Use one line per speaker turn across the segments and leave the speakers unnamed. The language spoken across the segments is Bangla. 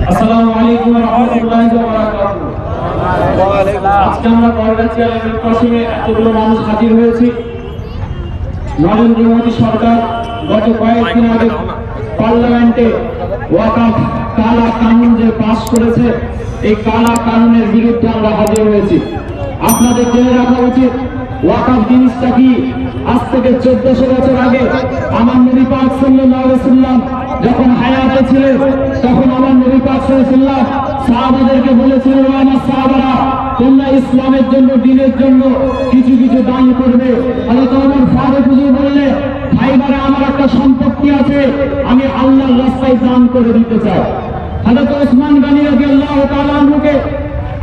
আসসালামু আলাইকুম ওয়া রাহমাতুল্লাহি ওয়া বারাকাতুহু। আজকে আমরা করগাছিয়া লেভেল ক্রসিংয়ে এতগুলো মানুষ হাজির হয়েছি। নরেন্দ্র মোদী সরকার গত কয়েকদিন আগে পার্লামেন্টে ওয়াকফ কালা কানুন যে পাস করেছে, এই কালা কানুনের বিরুদ্ধে আমরা হাজির হয়েছি। আপনাদের জেনে রাখা উচিত ওয়াকফ জিনিসটা কি। আজ থেকে 1400 বছর আগে আমার নবী পাক সাল্লাল্লাহু আলাইহি ওয়াসাল্লাম যখন হায়াতে ছিলেন, তখন আমার নবী পাক সাল্লাল্লাহু আলাইহি ওয়াসাল্লাম সাহাবাদেরকে বলেছিলেন, আমার সাহাবারা তোমরা ইসলামের জন্য, দ্বীনের জন্য কিছু কিছু দান করবে। হযরত ওমর ফারুক হুজুর বললেন, ভাইবারে আমার একটা সম্পত্তি আছে, আমি আল্লাহর রাস্তায় দান করে দিতে চাই। হযরত ওসমান গনি রাদিয়াল্লাহু তাআলা আনহুকে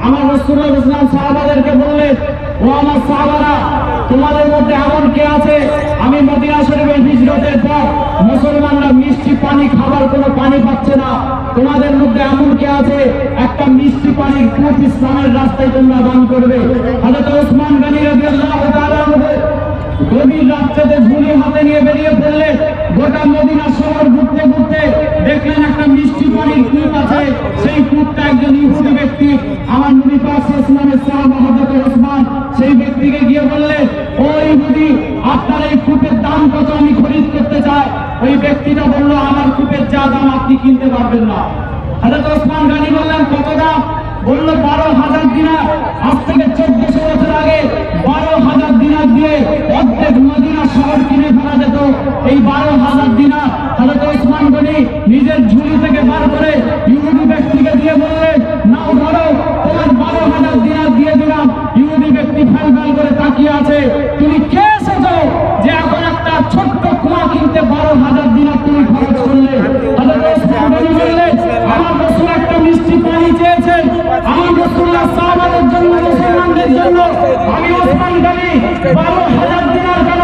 আমার রাসূলুল্লাহ সাল্লাল্লাহু আলাইহি ওয়াসাল্লাম সাহাবাদেরকে বললেন, ও আমার সাহাবারা, তোমাদের মধ্যে এমন কে আছে, আমি মদিনা শরীফের হিজরতের পর মুসলমানরা মিষ্টি পানি খাবার কোনো পানি পাচ্ছে না, তোমাদের মধ্যে এমন কে আছে একটা মিষ্টি পানির কূপ ইসলামের রাস্তায় তোমরা দান করবে। হযরত ওসমান গনি রাদিয়াল্লাহু তাআলা আনহু গভীর রাত্রিতে ঝুলি হাতে নিয়ে বেরিয়ে পড়লেন। গোটা মদিনা শহর ঘুরতে ঘুরতে দেখলেন একটা মিষ্টি পানির কূপ আছে। সেই কূপটা একজন ইহুদি ব্যক্তি, আমার নবী পাক সাল্লাল্লাহু আলাইহি ওয়াসাল্লামের সাহাবা হযরত ওসমান সেই ব্যক্তিকে গিয়ে বললেন, ও ইহুদি, আপনার এই কূপের দাম কত, আমি খরিদ করতে চাই। ওই ব্যক্তিটা বলল, আমার কূপের যা দাম আপনি কিনতে পারবেন না। হযরত ওসমান গনি বললেন, কত দাম? বলল 12,000 দিনার। আজ থেকে 1400 বছর আগে 12,000 দিনার দিয়ে অর্ধেক মদিনা শহর কিনে ফেলা যেত। এই 12,000 দিনার হযরত ওসমান গনি নিজের ঝুলি থেকে বার করে ইহুদি ব্যক্তিকে দিয়ে বললেন, নাও ধরো, তোমার 12,000 দিনার দিয়ে দিলাম। ইহুদি ব্যক্তি ফ্যাল ফ্যাল করে তাকিয়ে আছে। তুমি কে এসেছো যে এখন একটা ছোট্ট কুয়া কিনতে 12,000 দিনার তুমি খরচ করলে? হযরত ওসমান গনি বললেন, আমার রাসূল একটা মিষ্টি পানি চেয়েছেন, আমার রাসূলুল্লাহ সাহাবাদের জন্য, মুসলমানদের জন্য। আমি ওসমান গনি 12,000 দিনার কেন,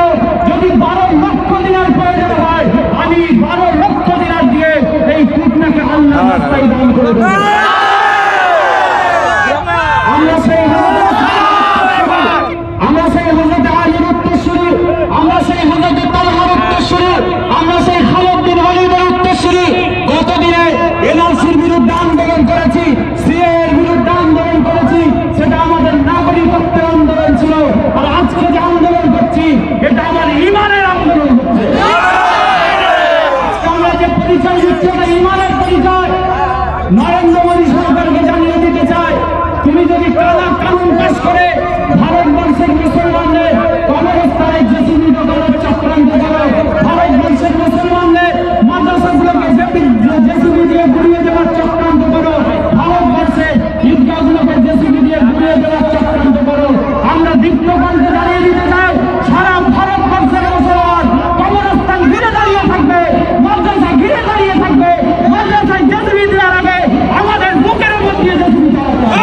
যদি 12 লক্ষ দিনার প্রয়োজন হয়, আমি 12 লক্ষ দিনার দিয়ে এই কূপটাকে আল্লাহর রাস্তায় দান করে দেব। আমরা সেই হযরত আলীর উত্তরসূরি, আমরা সেই হযরত তালহার উত্তরসূরি, আমরা সেই খালিদ বিন ওয়ালিদের উত্তরসূরি। গত দিনে এনআরসির বিরুদ্ধে আন্দোলন করেছি, সিএএর বিরুদ্ধে আন্দোলন করেছি, সেটা আমাদের নাগরিকত্বের আন্দোলন ছিল। আর আজকে যে আন্দোলন করছি, এটা আমার ঈমানের আন্দোলন হচ্ছে। আমরা যে পরিচয় দিচ্ছি, এটা ঈমানের পরিচয়। নরেন্দ্র মোদী সরকারকে জানিয়ে দিতে চাই, তুমি যদি কালা কানুন পাস করে ভারতবর্ষের মুসলমানদের কবরস্থানে জেসিবি করার চক্রান্ত করো, ভারতবর্ষের মুসলমানদের মাদ্রাসাগুলোকে জেসিবি দিয়ে ঘুরিয়ে দেওয়ার চক্রান্ত করো, ভারতবর্ষে ঈদগাহগুলোকে জেসিবি দিয়ে ঘুরিয়ে দেওয়ার চক্রান্ত করো। আমরা দীপ্তকণ্ঠে জানিয়ে দিতে চাই, সারা ভারতবর্ষের মুসলমান কবরস্থান ঘিরে দাঁড়িয়ে থাকবে, মাদ্রাসা ঘিরে দাঁড়িয়ে থাকবে, মাদ্রাসায় জেসিবি দেওয়ার আগে আমাদের বুকের উপর দিয়ে জেসিবি চালাতে হবে।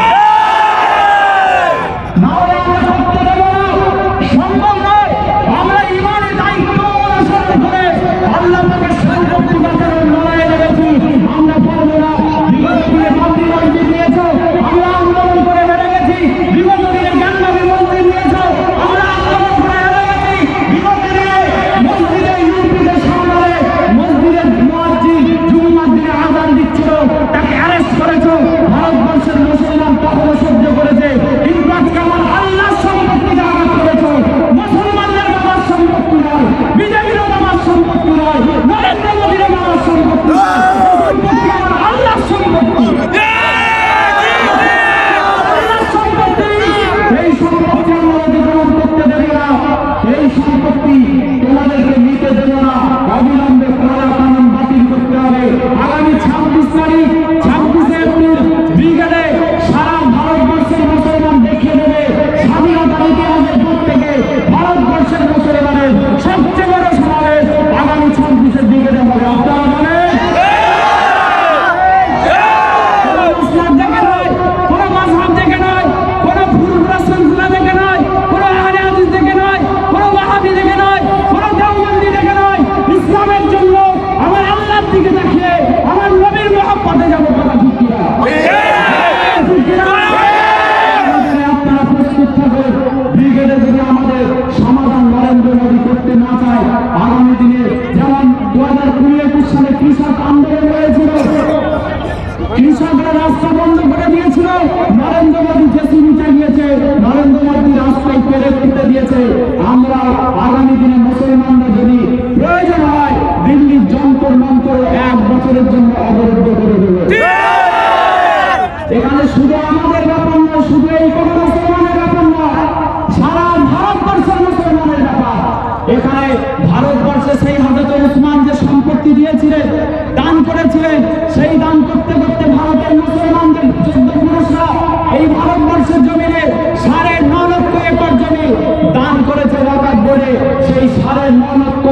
আমরা আগামী দিনে মুসলমানরা যদি প্রয়োজন হয় দিল্লির যন্তর মন্তর 1 বছরের জন্য অবরুদ্ধ করে দেবে। এখানে শুধু আমাদের ব্যাপার নয়, শুধু এই কোনো মুসলমানের ব্যাপার নয়, সারা ভারতবর্ষের মুসলমানের ব্যাপার। এখানে ভারতবর্ষে সেই হযরত উসমান যে সম্পত্তি দিয়েছিলেন, দান করেছিলেন, সেই দান করতে করতে ভারতের মুসলমানদের 14 পুরুষরা এই ভারতবর্ষের জমিনে 9.5 লক্ষ একর জমি দান করেছে ওয়াকাফ বলে। সেই 9.5 লক্ষ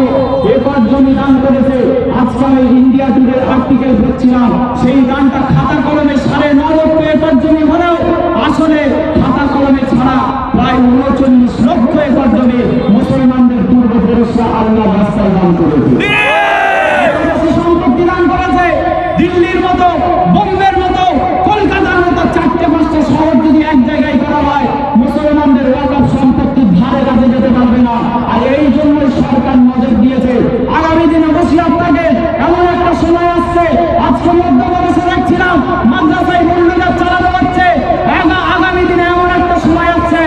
একর জমি দান করেছে। আজকে আমি ইন্ডিয়া টুডের আর্টিকেল পড়ছিলাম, সেই দানটা খাতা কলমে 9.5 লক্ষ একর জমি হলেও আসলে খাতা কলমে ছাড়া প্রায় 39 লক্ষ একর জমি মুসলমানদের পূর্বপুরুষরা আল্লাহর রাস্তায় দান করেছে। সম্পত্তি দান করেছে। দিল্লির মতো, বোম্বের মতো, কলকাতার মতো 4-5টা শহর যদি এক জায়গায় করা হয়, মুসলমানদের ওয়াকাফ সম্পত্তির ধারে কাছে যেতে পারবে না। আর এই জন্যই সরকার নজর দিয়েছে। আগামী দিনে বসে আপনাকে এমন একটা সময় আসছে, আজকে মধ্যপ্রদেশে দেখছিলাম মাদ্রাসায় বন্ধুরা চালানো হচ্ছে। আগামী দিনে এমন একটা সময় আসছে,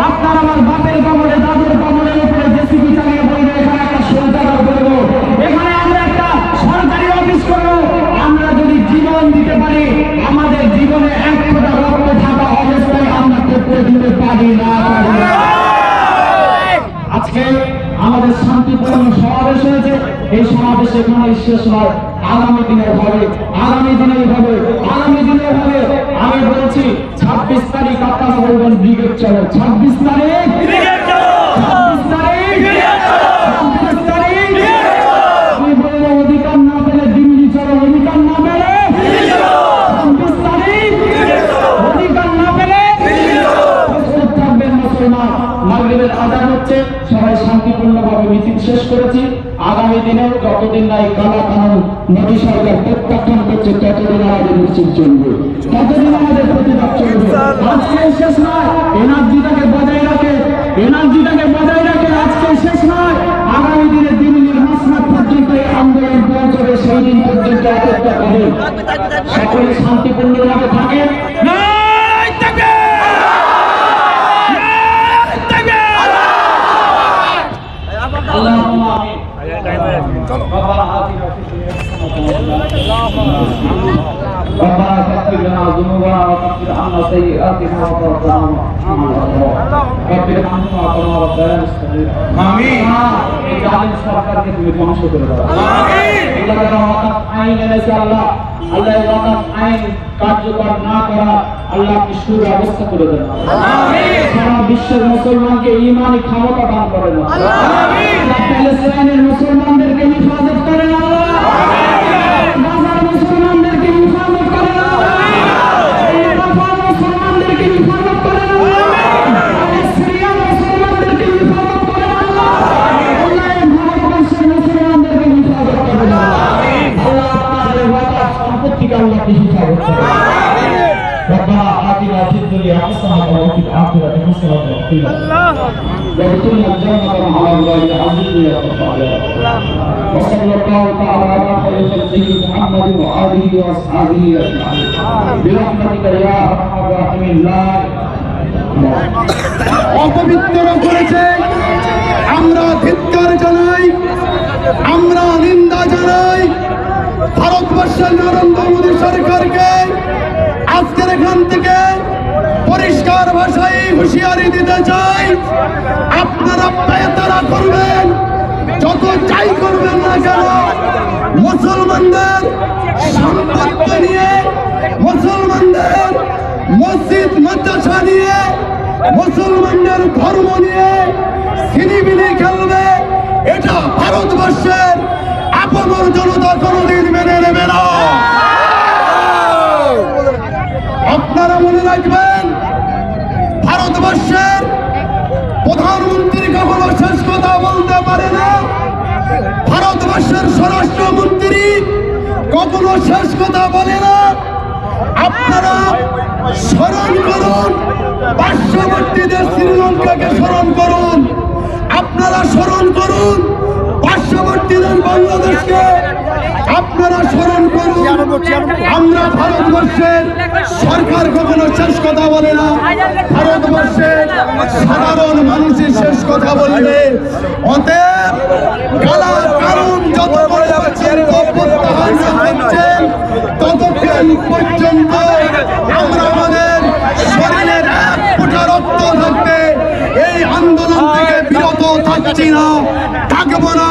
আপনার আমার বাপের কবরে, দাদুর কবরের উপরে জেসিবি চালিয়ে বলবে এখানে একটা শৌচাগার করবো, এখানে আমরা একটা সরকারি অফিস করবো। আমরা যদি জীবন দিতে পারি, আমাদের জীবনে 1 ফোঁটা রক্ত থাকা অবস্থায় আমরা করতে দিতে পারি না। আজকে আমাদের শান্তিপূর্ণ সমাবেশ হয়েছে। এই সমাবেশ এখানে শেষ নয়, আগামী দিনে হবে, আগামী দিনেই হবে, আগামী দিনে হবে। আমি বলছি 26 তারিখ আপনারা বলবেন ব্রিগেড চলো, 26 তারিখ, 26 তারিখ, 26 তারিখ। আমি বলবো অধিকার না পেলে দিল্লি চলো, অধিকার না পেলে 26 তারিখ, অধিকার না পেলে প্রস্তুত থাকবেন মুসলমান। মাগরিবের আযান হচ্ছে, সবাই শান্তিপূর্ণভাবে মিছিল শেষ করেছি। আগামী দিনে যতদিন নাই কালা কানুন মোদী সরকার প্রত্যাখ্যান করছে, ততদিন আমাদের মিছিল চলবে, ততদিন আমাদের প্রতিবাদ চলবে। আজকে শেষ নয়, এনার্জিটাকে বজায় রাখে, এনার্জিটাকে বজায় রাখে। আজকে শেষ নয়, আগামী দিনে দিল্লির মাসনাদ পর্যন্ত এই আন্দোলন পৌঁছবে, সেই দিন পর্যন্ত অপেক্ষা করে সকলে শান্তিপূর্ণভাবে থাকে। ربنا اغفر لنا ذنوبنا وكفر عنا سيئاتنا وتوفنا مع الابرار رب ارحمنا كما ربنا صغيرا آمين এই জালিম সরকারকে তুমি ধ্বংস করে দাও আমিন আল্লাহ তাআলা ওয়াকাফ আইন এনেছে আল্লাহ ওয়াকাফ আইন কার্যকর না করা আল্লাহ কি সুব্যবস্থা করে দেন আমিন সারা বিশ্বের মুসলমানকে ঈমানি ক্ষমতা দান করেন আমিন প্যালেস্টাইনের মুসলমানদেরকে হেফাজত করেন আল্লাহ আমিন গাজার মুসলমানদেরকে হেফাজত করেন আল্লাহ আমিন রাফার মুসলমানদেরকে হেফাজত করেন আল্লাহ আমিন সিরিয়ার মুসলমানদেরকে হেফাজত করেন আল্লাহ আমিন আল্লাহ ভারতবর্ষের মুসলমানদেরকে হেফাজত করেন আমিন আল্লাহ আপনাদের ওয়াকাফ সম্পত্তিকে আল্লাহ হেফাজত করেন আমিন ربنا آتنا في الدنيا حسنة وفي الآخرة حسنة وقنا وادخلنا الجنة مع أولئك عزيز يا رب العالمين وصلى الله تعالى على خير خلقه محمد وآله وأصحابه أجمعين برحمتك يا أرحم الراحمين لا অপবিত্র করেছে আমরা ধিক্কার জানাই, আমরা নিন্দা জানাই। ভারতবর্ষের নরেন্দ্র মোদী সরকারকে আজকের এখান থেকে পরিষ্কার ভাষায় হুঁশিয়ারি দিতে চাই, আপনারা পায়তারা করবেন, যত যাই করবেন না কেন, মুসলমানদের সম্পত্তি নিয়ে, মুসলমানদের মসজিদ মাদ্রাসা নিয়ে, মুসলমানদের ধর্ম নিয়ে ছিনিমিনি খেলবে, এটা ভারতবর্ষের আপমর জনতা কোনোদিন মেনে নেবে না। আপনারা মনে রাখবেন, ভারতবর্ষের প্রধানমন্ত্রী কখনো শেষ কথা বলতে পারে না, ভারতবর্ষের স্বরাষ্ট্রমন্ত্রী কখনো শেষ কথা বলে না। আপনারা স্মরণ করুন, পার্শ্ববর্তী দেশ শ্রীলঙ্কাকে স্মরণ করুন, আপনারা স্মরণ করুন পার্শ্ববর্তী
পরবর্তীদের বাংলাদেশকে আপনারা স্মরণ করুন। আমরা ভারতবর্ষের সরকার কখনো শেষ কথা বলে না, ভারতবর্ষের সাধারণ মানুষের শেষ কথা বলবে। অতএব কালা কারণ যত প্রত্যাহার করছেন ততক্ষণ পর্যন্ত আমরা আমাদের শরীরের এক ফোঁটা রক্ত থাকতে এই আন্দোলন থেকে বিরত থাকছি না, থাকবো না।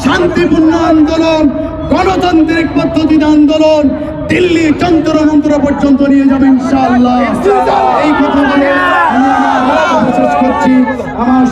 শান্তিপূর্ণ আন্দোলন, গণতান্ত্রিক পদ্ধতিতে আন্দোলন দিল্লি যন্ত্র মন্ত্র পর্যন্ত নিয়ে যাবে ইনশাআল্লাহ। এই কথা বলে আমি আমার শেষ করছি। আমার